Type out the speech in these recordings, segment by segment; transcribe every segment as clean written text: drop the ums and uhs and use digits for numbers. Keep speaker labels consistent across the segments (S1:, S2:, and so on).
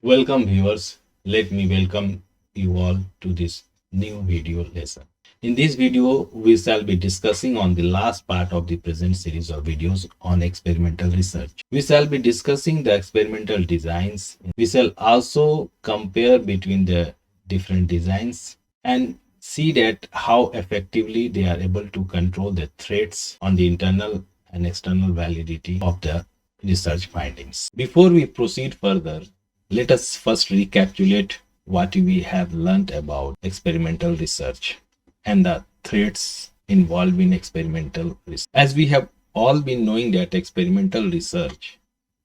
S1: Welcome viewers, let me welcome you all to this new video lesson. In this video, we shall be discussing on the last part of the present series of videos on experimental research. We shall be discussing the experimental designs. We shall also compare between the different designs and see that how effectively they are able to control the threats on the internal and external validity of the research findings. Before we proceed further, let us first recapitulate what we have learned about experimental research and the threats involved in experimental research. As we have all been knowing that experimental research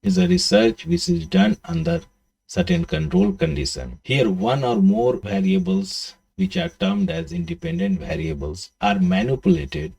S1: is a research which is done under certain control condition. Here one or more variables which are termed as independent variables are manipulated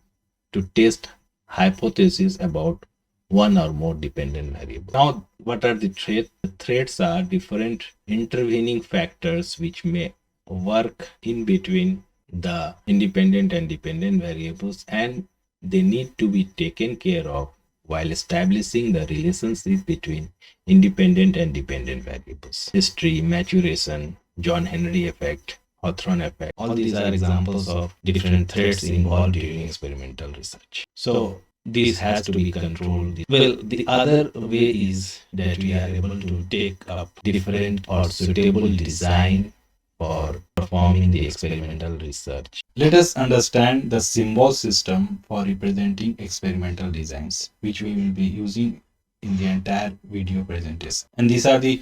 S1: to test hypotheses about one or more dependent variables. Now, what are the threats? The threats are different intervening factors which may work in between the independent and dependent variables, and they need to be taken care of while establishing the relationship between independent and dependent variables. History, maturation, John Henry effect, Hawthorne effect. All these are examples of different threats involved during experimental research. So this has to be controlled. Well, the other way is that we are able to take up different or suitable design for performing the experimental research. Let us understand the symbol system for representing experimental designs, which we will be using in the entire video presentation. And these are the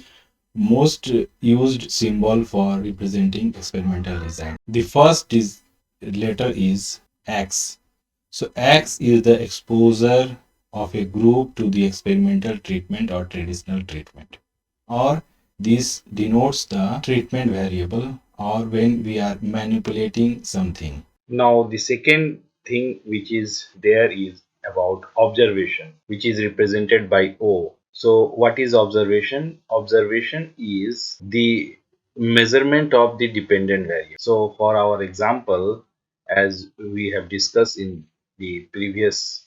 S1: most used symbol for representing experimental design. The first letter is X. So X is the exposure of a group to the experimental treatment or traditional treatment, or this denotes the treatment variable or when we are manipulating something. Now the second thing which is there is about observation, which is represented by O. So what is observation? Observation is the measurement of the dependent variable. So for our example, as we have discussed in the previous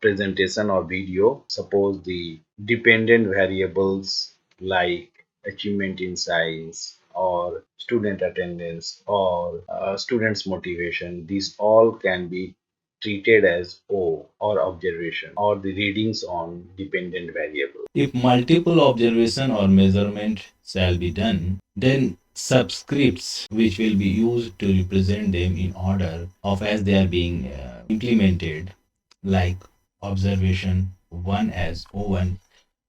S1: presentation or video, suppose the dependent variables like achievement in science or student attendance or students motivation, these all can be treated as O or observation or the readings on dependent variable. If multiple observation or measurement shall be done, then subscripts which will be used to represent them in order of as they are being implemented, like observation 1 as O1,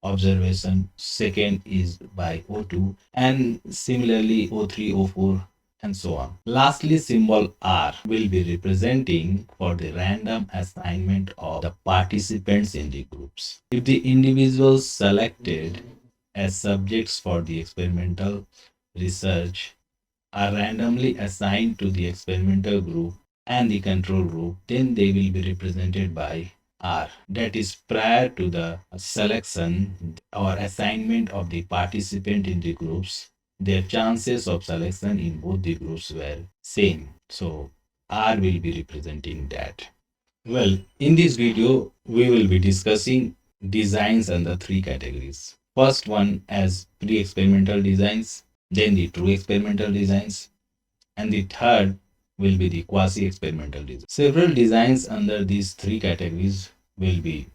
S1: observation second is by O2, and similarly O3, O4, and so on. Lastly, symbol R will be representing for the random assignment of the participants in the groups. If the individuals selected as subjects for the experimental research are randomly assigned to the experimental group and the control group, then they will be represented by R. That is prior to the selection or assignment of the participant in the groups, their chances of selection in both the groups were same. So R will be representing that. Well, in this video, we will be discussing designs under three categories. First one as pre-experimental designs, then the true experimental designs, and the third will be the quasi-experimental design. Several designs under these three categories will be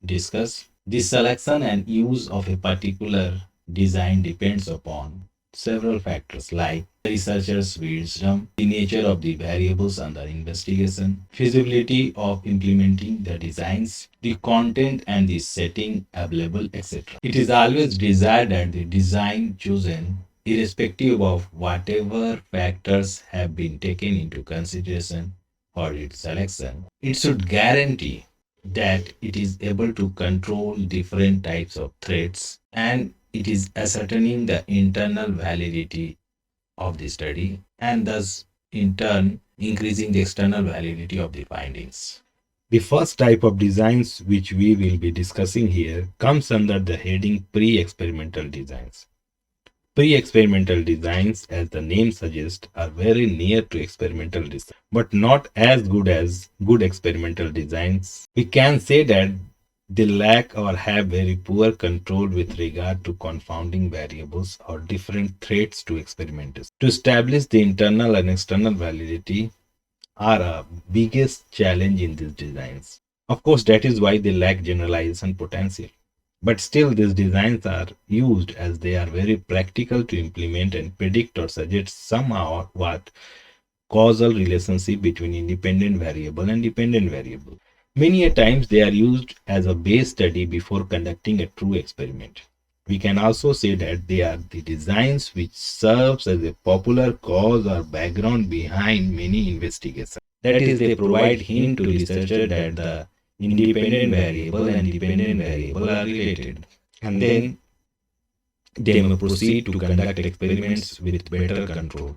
S1: discussed. The selection and use of a particular design depends upon several factors like the researcher's wisdom, the nature of the variables under investigation, feasibility of implementing the designs, the content and the setting available, etc. It is always desired that the design chosen, irrespective of whatever factors have been taken into consideration for its selection, it should guarantee that it is able to control different types of threats, and it is ascertaining the internal validity of the study and thus in turn increasing the external validity of the findings. The first type of designs which we will be discussing here comes under the heading pre-experimental designs. Pre-experimental designs, as the name suggests, are very near to experimental design, but not as good as good experimental designs. We can say that They lack or have very poor control with regard to confounding variables or different threats to experiments. To establish the internal and external validity are a biggest challenge in these designs. Of course, that is why they lack generalization potential. But still, these designs are used as they are very practical to implement and predict or suggest somehow what causal relationship between independent variable and dependent variable. Many a times they are used as a base study before conducting a true experiment. We can also say that they are the designs which serves as a popular cause or background behind many investigations. That is, they provide hint to researcher that the independent variable and dependent variable are related. And then they may proceed to conduct experiments with better control.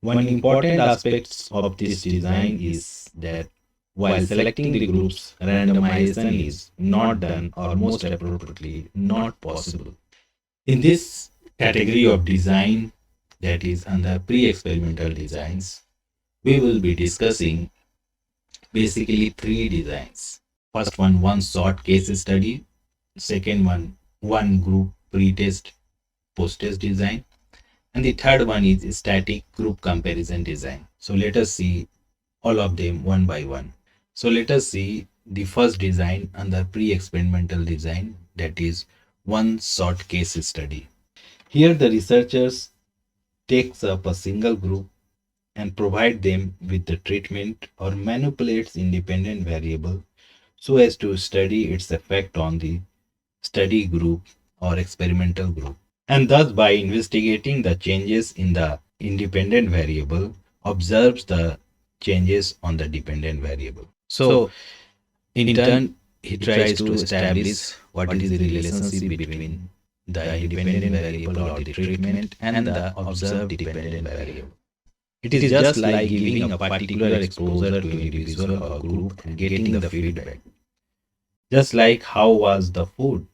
S1: One important aspect of this design is that while selecting the groups, randomization is not done or most appropriately not possible. In this category of design, that is under pre-experimental designs, we will be discussing basically three designs. First one short case study. Second one group pre-test post-test design. And the third one is static group comparison design. So let us see all of them one by one. So let us see the first design under pre-experimental design, that is one short case study. Here the researchers takes up a single group and provide them with the treatment or manipulates independent variable so as to study its effect on the study group or experimental group. And thus by investigating the changes in the independent variable, observes the changes on the dependent variable. So in turn, he tries to establish what is the relationship between the independent variable or the treatment and the observed dependent variable. It is just like giving a particular exposure to individual or group and getting the feedback. Just like how was the food,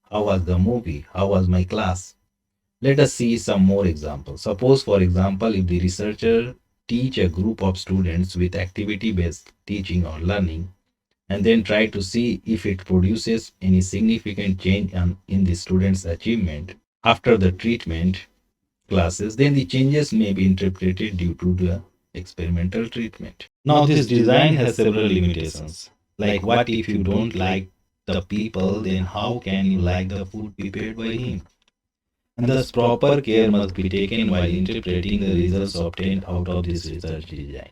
S1: how was the movie, how was my class. Let us see some more examples. Suppose, for example, if the researcher teach a group of students with activity-based teaching or learning, and then try to see if it produces any significant change in the student's achievement after the treatment classes, then the changes may be interpreted due to the experimental treatment. Now, this design has several limitations. Like, what if you don't like the people, then how can you like the food prepared by him? And thus, proper care must be taken while interpreting the results obtained out of this research design.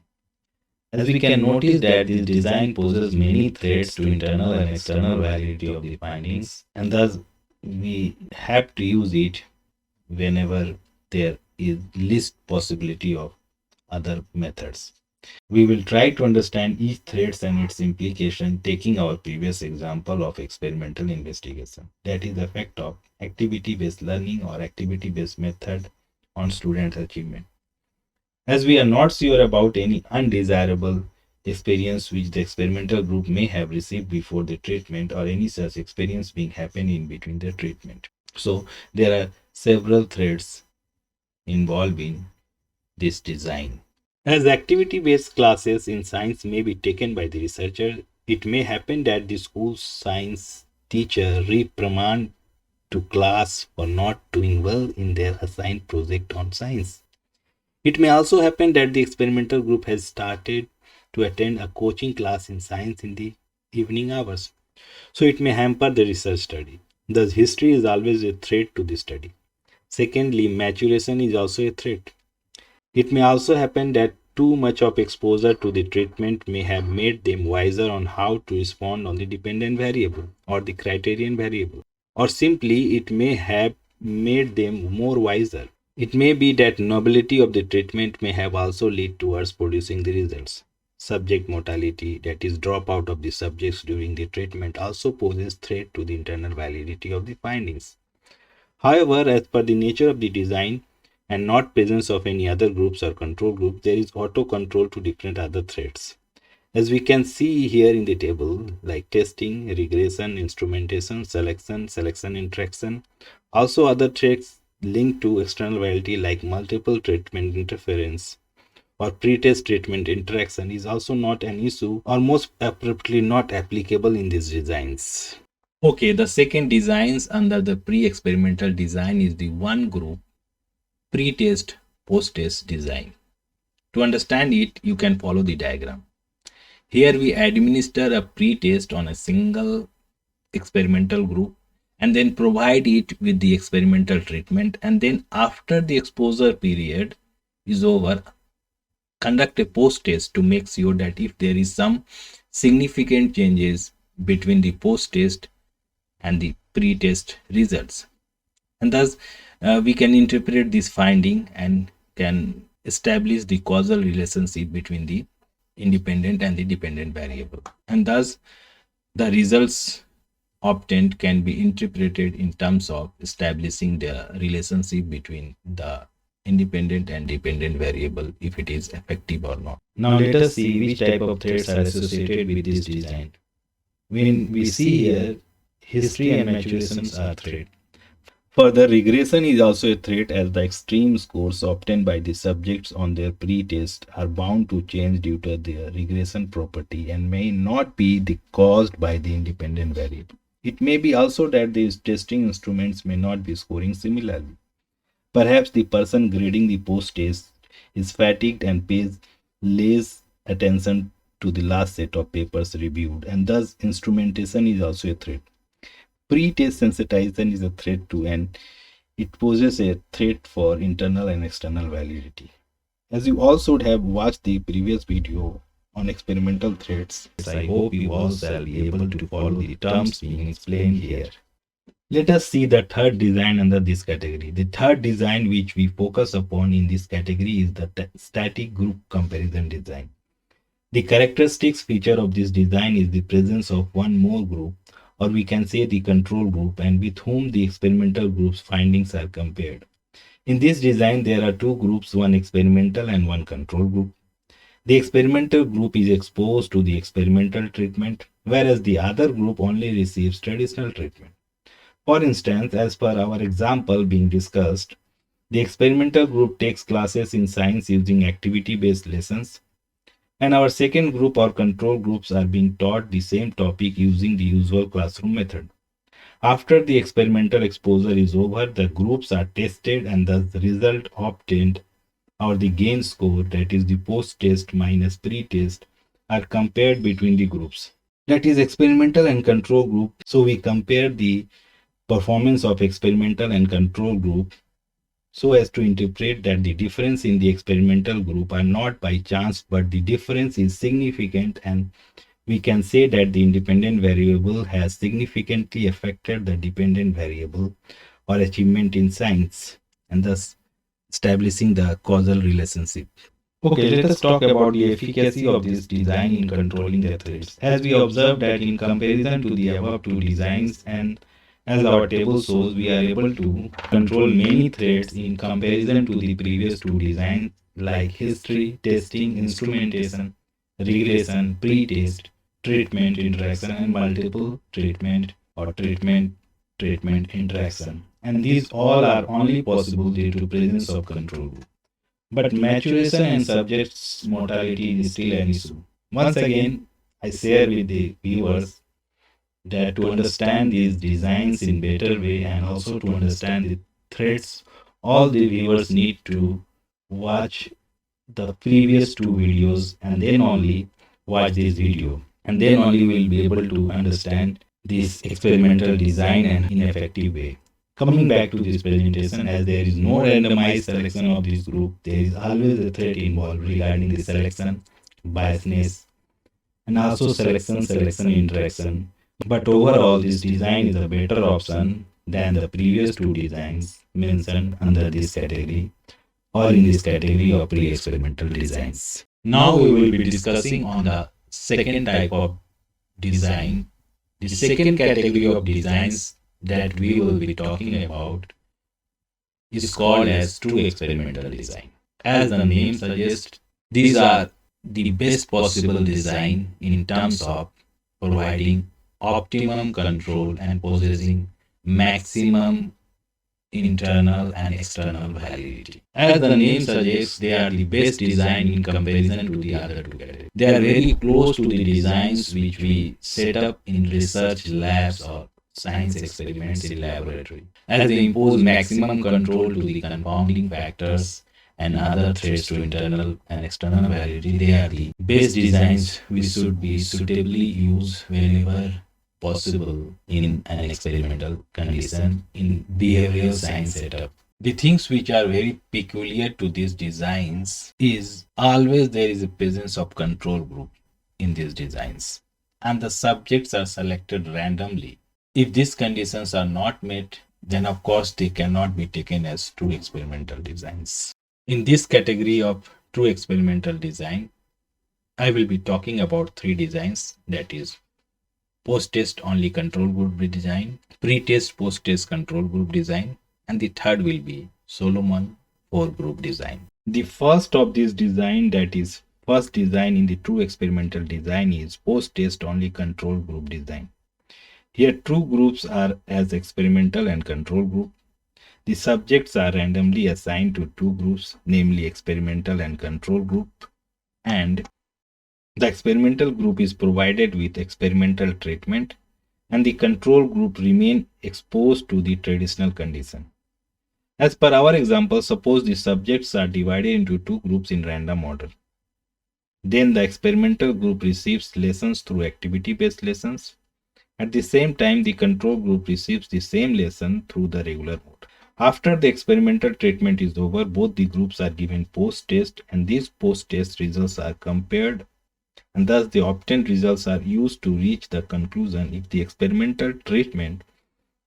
S1: As we can notice that this design poses many threats to internal and external validity of the findings, and thus we have to use it whenever there is least possibility of other methods. We will try to understand each threat and its implication, taking our previous example of experimental investigation, that is the effect of activity-based learning or activity-based method on student achievement. As we are not sure about any undesirable experience which the experimental group may have received before the treatment or any such experience being happened in between the treatment. So there are several threads involved in this design. As activity-based classes in science may be taken by the researcher, it may happen that the school science teacher reprimand to class for not doing well in their assigned project on science. It may also happen that the experimental group has started to attend a coaching class in science in the evening hours. So it may hamper the research study. Thus, history is always a threat to the study. Secondly, maturation is also a threat. It may also happen that too much of exposure to the treatment may have made them wiser on how to respond on the dependent variable or the criterion variable, or simply it may have made them more wiser. It may be that nobility of the treatment may have also led towards producing the results. Subject mortality, that is dropout of the subjects during the treatment, also poses threat to the internal validity of the findings. However, as per the nature of the design and not presence of any other groups or control group, there is auto control to different other threats. As we can see here in the table, like testing, regression, instrumentation, selection interaction, also other threats linked to external validity like multiple treatment interference or pre-test treatment interaction is also not an issue, or most appropriately not applicable in these designs. Okay, the second designs under the pre-experimental design is the one group pre-test post-test design. To understand it, you can follow the diagram. Here we administer a pre-test on a single experimental group and then provide it with the experimental treatment, and then after the exposure period is over, conduct a post test to make sure that if there is some significant changes between the post test and the pre test results, and thus we can interpret this finding and can establish the causal relationship between the independent and the dependent variable, and thus the results obtained can be interpreted in terms of establishing the relationship between the independent and dependent variable, if it is effective or not. Now let us see which type of threats are associated with this design. When we see here, history and maturations are threat. Further, regression is also a threat, as the extreme scores obtained by the subjects on their pre-test are bound to change due to their regression property and may not be caused by the independent variable. It may be also that these testing instruments may not be scoring similarly. Perhaps the person grading the post-test is fatigued and pays less attention to the last set of papers reviewed, and thus instrumentation is also a threat. Pre-test sensitization is a threat too, and it poses a threat for internal and external validity. As you all should have watched the previous video on experimental threats, I hope you all shall be able to follow the terms being explained here. Let us see the third design under this category. The third design which we focus upon in this category is the static group comparison design. The characteristics feature of this design is the presence of one more group, or we can say the control group, and with whom the experimental group's findings are compared. In this design, there are two groups, one experimental and one control group. The experimental group is exposed to the experimental treatment, whereas the other group only receives traditional treatment. For instance, as per our example being discussed, the experimental group takes classes in science using activity-based lessons, and our second group or control groups are being taught the same topic using the usual classroom method. After the experimental exposure is over, the groups are tested and thus the result obtained, or the gain score, that is the post-test minus pre-test, are compared between the groups. That is experimental and control group. So we compare the performance of experimental and control group so as to interpret that the difference in the experimental group are not by chance, but the difference is significant, and we can say that the independent variable has significantly affected the dependent variable or achievement in science, and thus establishing the causal relationship. Okay, let us talk about the efficacy of this design in controlling the threats. As we observed that in comparison to the above two designs, and as our table shows, we are able to control many threats in comparison to the previous two designs like history, testing, instrumentation, regression, pre-test, treatment interaction, and multiple treatment or treatment interaction. And these all are only possible due to presence of control group. But maturation and subjects mortality is still an issue. Once again, I share with the viewers that to understand these designs in better way and also to understand the threats, all the viewers need to watch the previous two videos and then only watch this video, and then only we'll be able to understand this experimental design and in effective way. Coming back to this presentation, as there is no randomized selection of this group, there is always a threat involved regarding the selection, biasness, and also selection interaction. But overall, this design is a better option than the previous two designs mentioned under this category or in this category of pre-experimental designs. Now we will be discussing on the second type of design. The second category of designs that we will be talking about is called as true experimental design. As the name suggests, these are the best possible design in terms of providing optimum control and possessing maximum internal and external validity. As the name suggests, they are the best design in comparison to the other two categories. They are very close to the designs which we set up in research labs or science experiments in laboratory. As they impose maximum control to the confounding factors and other threats to internal and external validity, they are the best designs we should be suitably used whenever possible in an experimental condition in behavioral science setup. The things which are very peculiar to these designs is always there is a presence of control group in these designs, and the subjects are selected randomly. If these conditions are not met, then of course they cannot be taken as true experimental designs. In this category of true experimental design, I will be talking about three designs, that is post-test only control group design, pre-test post-test control group design, and the third will be Solomon 4 group design. The first of this design, that is first design in the true experimental design, is post-test only control group design. Here two groups are as experimental and control group. The subjects are randomly assigned to two groups, namely experimental and control group, and the experimental group is provided with experimental treatment and the control group remain exposed to the traditional condition. As per our example, suppose the subjects are divided into two groups in random order. Then the experimental group receives lessons through activity-based lessons. At the same time, the control group receives the same lesson through the regular mode. After the experimental treatment is over, both the groups are given post-test, and these post-test results are compared, and thus the obtained results are used to reach the conclusion if the experimental treatment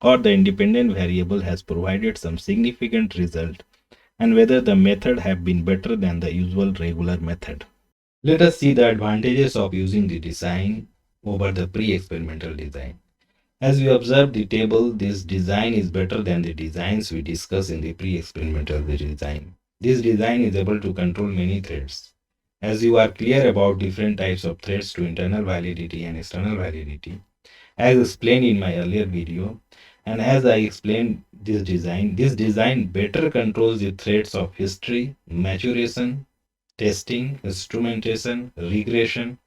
S1: or the independent variable has provided some significant result and whether the method have been better than the usual regular method. Let us see the advantages of using the design over the pre-experimental design. As we observe the table, this design is better than the designs we discuss in the pre-experimental design. This design is able to control many threads. As you are clear about different types of threads to internal validity and external validity, as explained in my earlier video, and as I explained this design better controls the threads of history, maturation, testing, instrumentation, regression,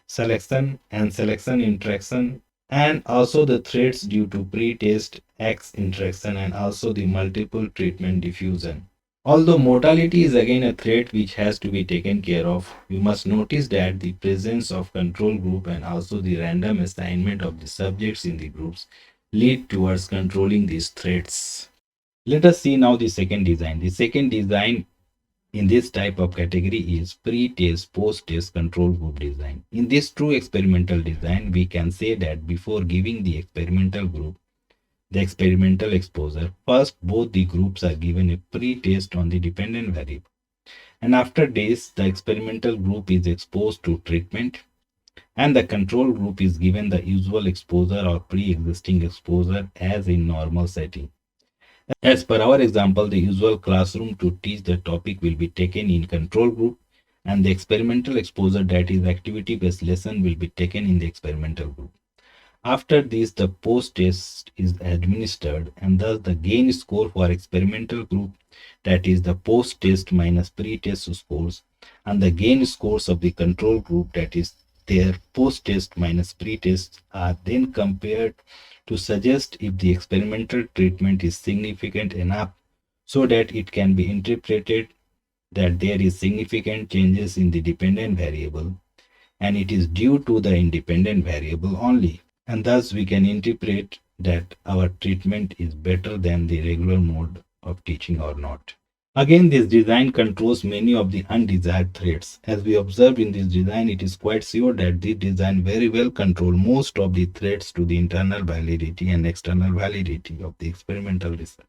S1: selection, and selection interaction, and also the threads due to pre-test X interaction and also the multiple treatment diffusion. Although mortality is again a threat which has to be taken care of, we must notice that the presence of control group and also the random assignment of the subjects in the groups lead towards controlling these threats. Let us see now the second design. The second design in this type of category is pre-test, post-test control group design. In this true experimental design, we can say that before giving the experimental group the experimental exposure, first both the groups are given a pre-test on the dependent variable. And after this, the experimental group is exposed to treatment and the control group is given the usual exposure or pre-existing exposure as in normal setting. As per our example, the usual classroom to teach the topic will be taken in control group and the experimental exposure, that is activity-based lesson, will be taken in the experimental group. After this, the post-test is administered and thus the gain score for experimental group, that is the post-test minus pre-test scores, and the gain scores of the control group, that is their post-test minus pre-test, are then compared to suggest if the experimental treatment is significant enough so that it can be interpreted that there is significant changes in the dependent variable and it is due to the independent variable only. And thus we can interpret that our treatment is better than the regular mode of teaching or not. Again, this design controls many of the undesired threats. As we observed in this design, it is quite sure that this design very well control most of the threats to the internal validity and external validity of the experimental research.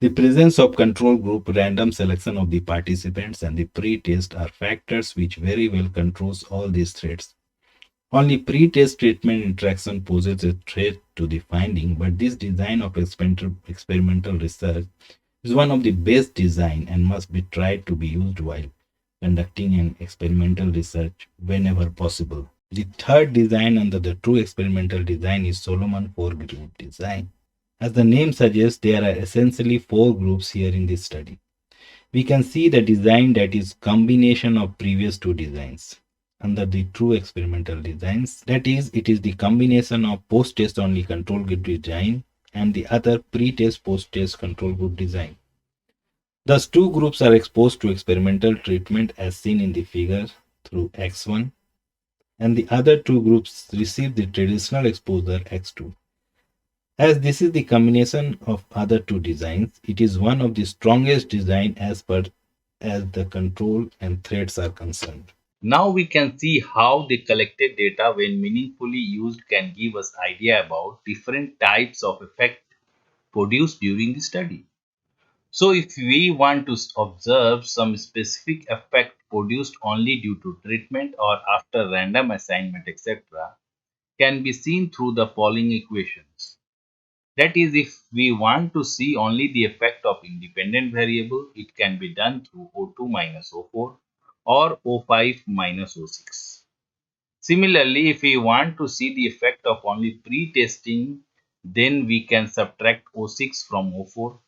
S1: The presence of control group, random selection of the participants, and the pre-test are factors which very well controls all these threats. Only pre-test treatment interaction poses a threat to the finding, but this design of experimental research is one of the best design and must be tried to be used while conducting an experimental research whenever possible. The third design under the true experimental design is Solomon 4 group design. As the name suggests, there are essentially four groups here in this study. We can see the design that is combination of previous two designs under the true experimental designs. That is, it is the combination of post-test only control group design and the other pre-test post-test control group design. Thus, two groups are exposed to experimental treatment as seen in the figure through X1, and the other two groups receive the traditional exposure X2. As this is the combination of other two designs, it is one of the strongest design as per as the control and threats are concerned. Now we can see how the collected data when meaningfully used can give us idea about different types of effect produced during the study. So if we want to observe some specific effect produced only due to treatment or after random assignment etc. can be seen through the following equations. That is, if we want to see only the effect of independent variable, it can be done through O2 minus O4 or O5 minus O6. Similarly, if we want to see the effect of only pre-testing, then we can subtract O6 from O4.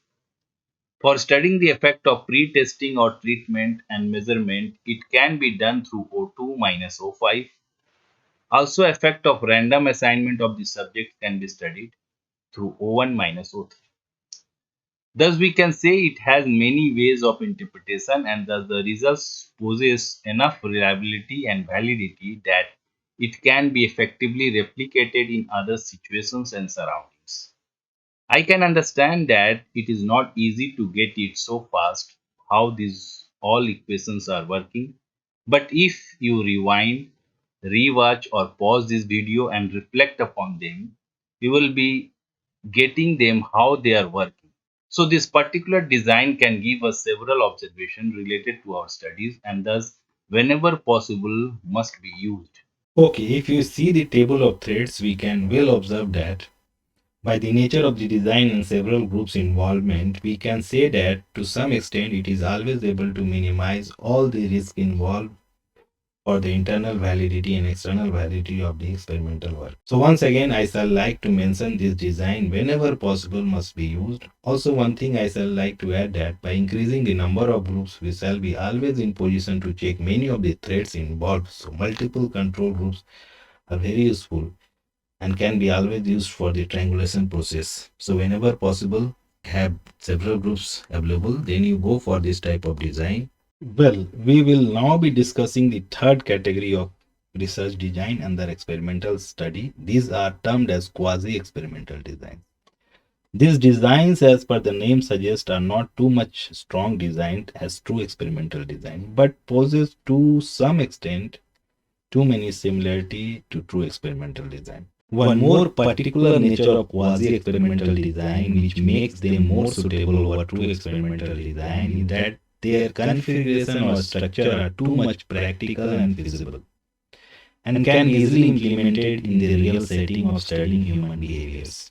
S1: For studying the effect of pre-testing or treatment and measurement, it can be done through O2 minus O5. Also, effect of random assignment of the subject can be studied through O1 minus O3. Thus, we can say it has many ways of interpretation and thus the results possess enough reliability and validity that it can be effectively replicated in other situations and surroundings. I can understand that it is not easy to get it so fast how these all equations are working, but if you rewind, rewatch or pause this video and reflect upon them, you will be getting them how they are working. So this particular design can give us several observations related to our studies and thus whenever possible must be used. Okay, if you see the table of threads, we can well observe that by the nature of the design and several groups involvement, we can say that to some extent it is always able to minimize all the risk involved for the internal validity and external validity of the experimental work. So once again, I shall like to mention this design whenever possible must be used. Also one thing I shall like to add that by increasing the number of groups, we shall be always in position to check many of the threads involved. So multiple control groups are very useful and can be always used for the triangulation process. So whenever possible, have several groups available, then you go for this type of design. Well, we will now be discussing the third category of research design under experimental study. These are termed as quasi-experimental design. These designs, as per the name suggests, are not too much strong designed as true experimental design, but poses to some extent too many similarity to true experimental design. One more particular nature of quasi-experimental design which makes them more suitable over true experimental design is that their configuration or structure are too much practical and feasible and can be easily implemented in the real setting of studying human behaviors.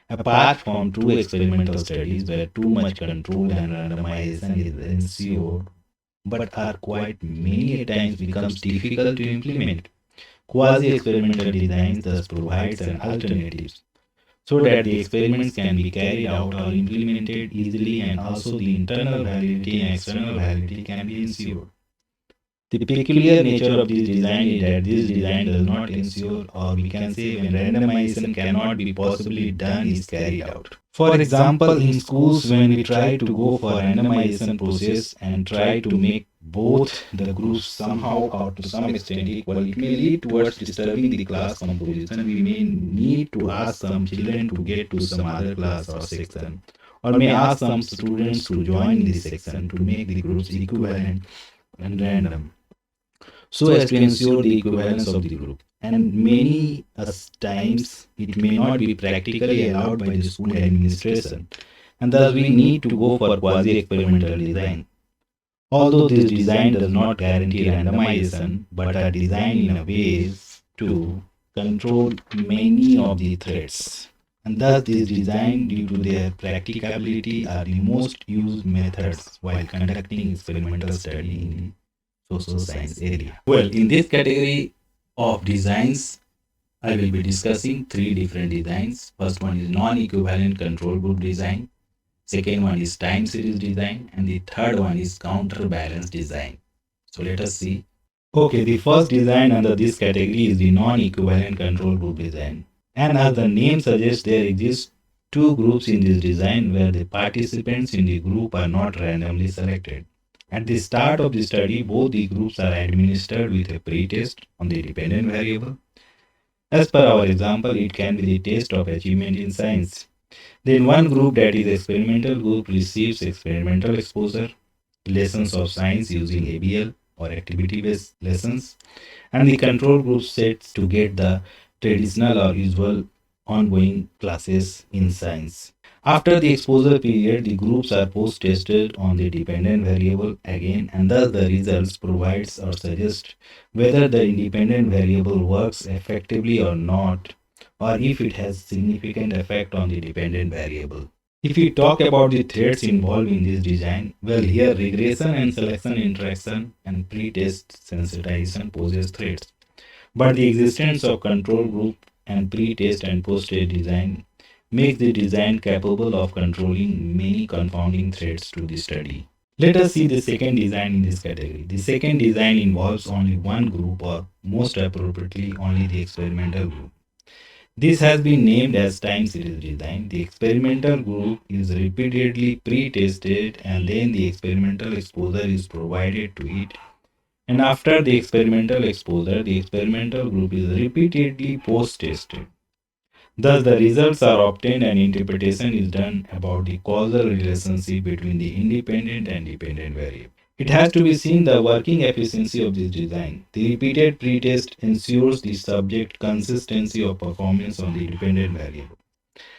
S1: Apart from true experimental studies where too much control and randomization is ensured but are quite many times becomes difficult to implement. Quasi-experimental design thus provides an alternative so that the experiments can be carried out or implemented easily and also the internal validity and external validity can be ensured. The peculiar nature of this design is that this design does not ensure or we can say when randomization cannot be possibly done is carried out. For example, in schools when we try to go for randomization process and try to make both the groups somehow or to some extent equal, it may lead towards disturbing the class composition. We may need to ask some children to get to some other class or section, or may ask some students to join this section to make the groups equivalent and random so as to ensure the equivalence of the group. And many times it may not be practically allowed by the school administration, and thus we need to go for quasi-experimental design. Although this design does not guarantee randomization, but are designed in a ways to control many of the threats. And thus this design due to their practicability are the most used methods while conducting experimental study in social science area. Well, in this category of designs, I will be discussing three different designs. First one is non-equivalent control group design. Second one is time series design. And the third one is counterbalance design. So let us see. Okay, the first design under this category is the non-equivalent control group design. And as the name suggests, there exist two groups in this design where the participants in the group are not randomly selected. At the start of the study, both the groups are administered with a pre-test on the dependent variable. As per our example, it can be the test of achievement in science. Then one group, that is experimental group, receives experimental exposure, lessons of science using ABL or activity-based lessons, and the control group sets to get the traditional or usual ongoing classes in science. After the exposure period, the groups are post-tested on the dependent variable again, and thus the results provides or suggest whether the independent variable works effectively or not, or if it has significant effect on the dependent variable. If we talk about the threads involved in this design, well, here regression and selection interaction and pre-test sensitization poses threats. But the existence of control group and pre-test and post-test design makes the design capable of controlling many confounding threats to the study. Let us see the second design in this category. The second design involves only one group, or most appropriately only the experimental group. This has been named as time series design. The experimental group is repeatedly pre-tested and then the experimental exposure is provided to it. And after the experimental exposure, the experimental group is repeatedly post-tested. Thus, the results are obtained and interpretation is done about the causal relationship between the independent and dependent variable. It has to be seen the working efficiency of this design. The repeated pretest ensures the subject consistency of performance on the dependent variable.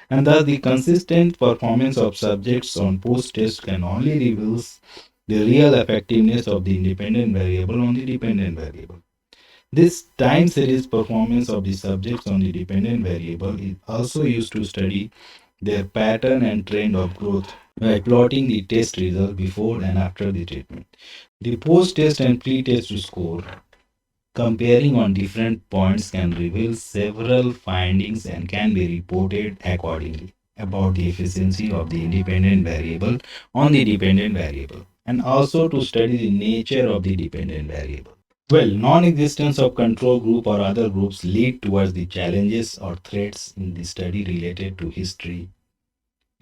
S1: And thus, the consistent performance of subjects on post-test can only reveal the real effectiveness of the independent variable on the dependent variable. This time series performance of the subjects on the dependent variable is also used to study their pattern and trend of growth by plotting the test result before and after the treatment. The post-test and pre-test score comparing on different points can reveal several findings and can be reported accordingly about the efficiency of the independent variable on the dependent variable, and also to study the nature of the dependent variable. Well, non-existence of control group or other groups lead towards the challenges or threats in the study related to history,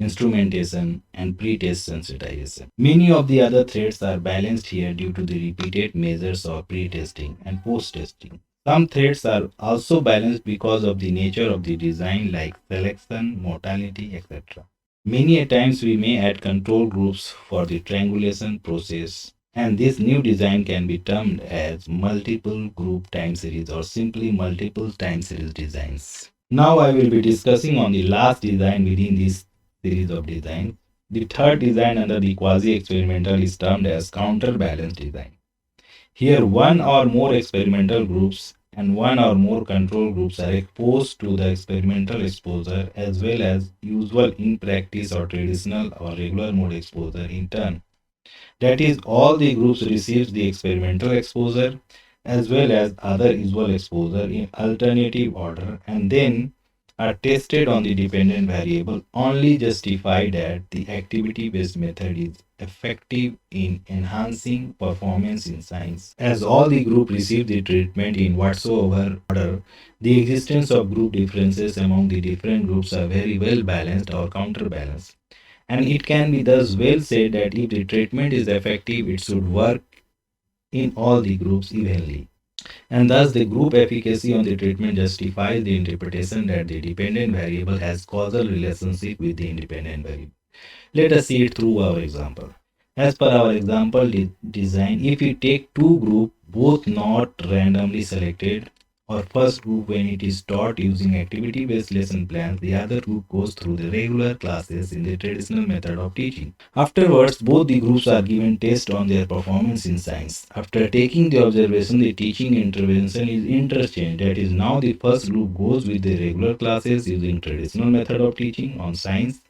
S1: instrumentation, and pre-test sensitization. Many of the other threats are balanced here due to the repeated measures of pre-testing and post-testing. Some threats are also balanced because of the nature of the design, like selection, mortality, etc. Many a times we may add control groups for the triangulation process, and this new design can be termed as multiple group time series or simply multiple time series designs. Now I will be discussing on the last design within this series of designs. The third design under the quasi-experimental is termed as counterbalance design. Here, one or more experimental groups and one or more control groups are exposed to the experimental exposure as well as usual in practice or traditional or regular mode exposure in turn. That is, all the groups receives the experimental exposure as well as other usual exposure in alternative order and then are tested on the dependent variable only justify that the activity-based method is effective in enhancing performance in science. As all the group receive the treatment in whatsoever order, the existence of group differences among the different groups are very well balanced or counterbalanced. And it can be thus well said that if the treatment is effective, it should work in all the groups evenly. And thus, the group efficacy on the treatment justifies the interpretation that the dependent variable has causal relationship with the independent variable. Let us see it through our example. As per our example design, if we take two groups, both not randomly selected, or first group when it is taught using activity-based lesson plans, the other group goes through the regular classes in the traditional method of teaching. Afterwards, both the groups are given tests on their performance in science. After taking the observation, the teaching intervention is interchanged. That is, now the first group goes with the regular classes using traditional method of teaching on science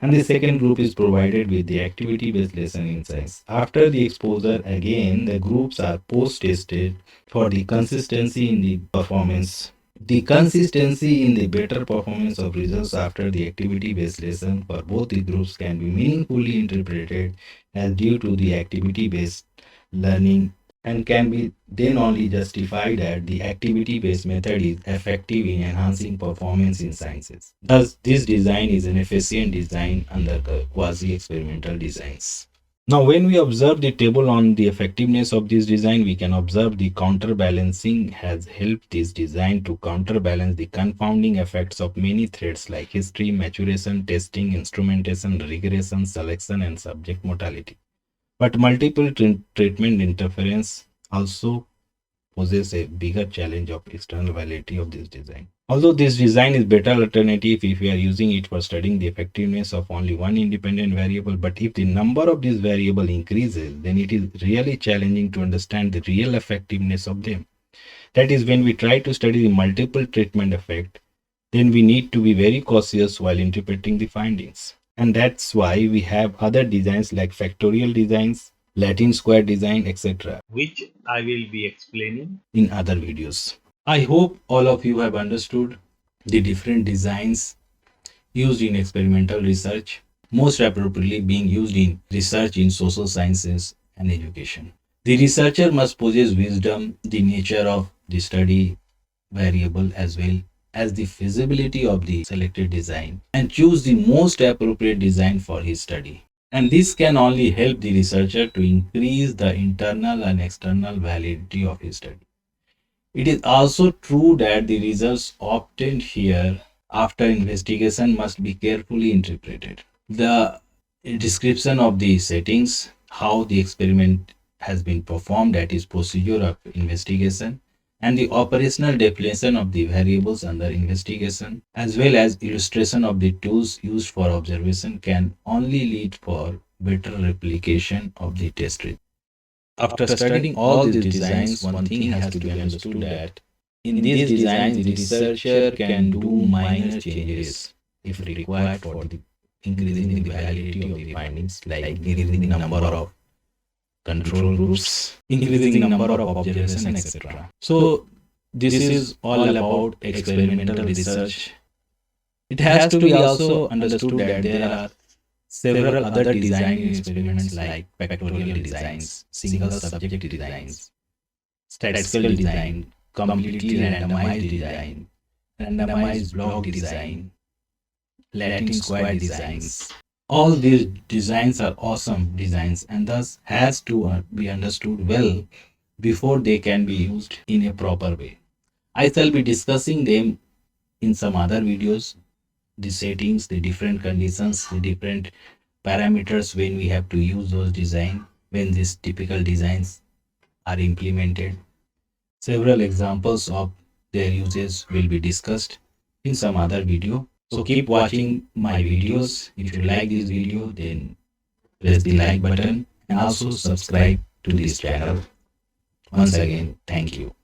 S1: and the second group is provided with the activity-based lesson in science. After the exposure, again, the groups are post-tested for the consistency in the performance. The consistency in the better performance of results after the activity-based lesson for both the groups can be meaningfully interpreted as due to the activity-based learning and can be then only justified that the activity-based method is effective in enhancing performance in sciences. Thus, this design is an efficient design under quasi-experimental designs. Now, when we observe the table on the effectiveness of this design, we can observe the counterbalancing has helped this design to counterbalance the confounding effects of many threats like history, maturation, testing, instrumentation, regression, selection, and subject mortality. But multiple treatment interference also poses a bigger challenge of external validity of this design. Although this design is better alternative if we are using it for studying the effectiveness of only one independent variable, but if the number of these variable increases, then it is really challenging to understand the real effectiveness of them. That is, when we try to study the multiple treatment effect, then we need to be very cautious while interpreting the findings. And that's why we have other designs like factorial designs, Latin square design, etc., which I will be explaining in other videos. I hope all of you have understood the different designs used in experimental research, most appropriately being used in research in social sciences and education. The researcher must possess wisdom, the nature of the study variable as well as the feasibility of the selected design and choose the most appropriate design for his study. And this can only help the researcher to increase the internal and external validity of his study. It is also true that the results obtained here after investigation must be carefully interpreted. The description of the settings, how the experiment has been performed, that is procedure of investigation, and the operational definition of the variables under investigation, as well as illustration of the tools used for observation can only lead for better replication of the test result. After studying all these designs, one thing has to be understood that in these designs, the researcher can do minor changes if required for the increasing the validity of the findings, like increasing the number of control groups, increasing the number of observations, etc. So this is all about experimental research. It has to be also understood that there are several other design experiments like factorial designs, single subject designs, statistical design, completely randomized design, randomized block design, Latin square designs. All these designs are awesome designs and thus has to be understood well before they can be used in a proper way. I shall be discussing them in some other videos, the settings, the different conditions, the different parameters when we have to use those design, when these typical designs are implemented. Several examples of their uses will be discussed in some other video. So keep watching my videos. If you like this video, then press the like button and also subscribe to this channel. Once again, thank you.